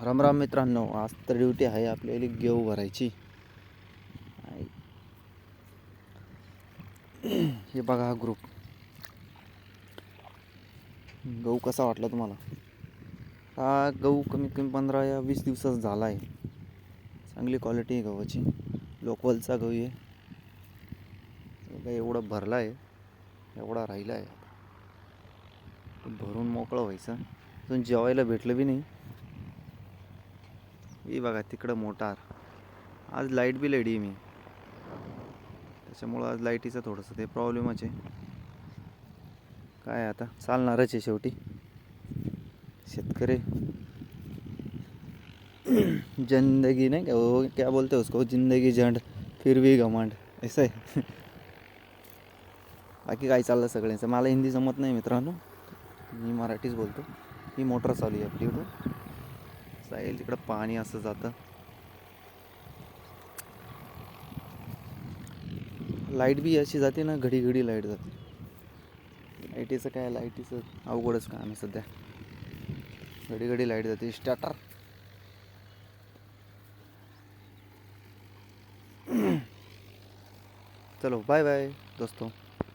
रामराम मित्रांनो, आज तर ड्युटी आहे आपल्याला गहू भरायची. हे बघा हा ग्रुप. गहू कसा वाटला तुम्हाला? हा गहू कमीत कमी 15 या 20 दिवसाचा झाला आहे. चांगली क्वालिटी आहे गव्हाची, लोकलचा गहू आहे. एवढा भरला आहे, एवढा राहिला आहे. भरून मोकळं व्हायचं. अजून जेवायला भेटलं बी नाही. हे बघा तिकडं मोटार. आज लाईट बी लेडी मी, त्याच्यामुळं आज लाईटीचं थोडंसं ते प्रॉब्लेमच आहे. काय आता चालणारच आहे शेवटी. शेतकरी जिंदगी नहीं क्या वो, क्या बोलते हैं उसको, जिंदगी झंड फिर भी घमंड, ऐसा आहे. बाकी काय चाललं सगळ्यांचं. मला हिंदी जमत नाही मित्रांनो, मी मराठीच बोलतो. ही मोटर चालू आहे आपली इकडून. जाईल तिकडं पाणी असं जातं. लाईट बी अशी जाते ना, घडी घडी लाईट जाते. लाईटीचं काय, लाईटीचं अवघडच काम आहे सध्या. घडी घडी लाईट जाते. स्टार्टर. चलो बाय बाय दोस्तों.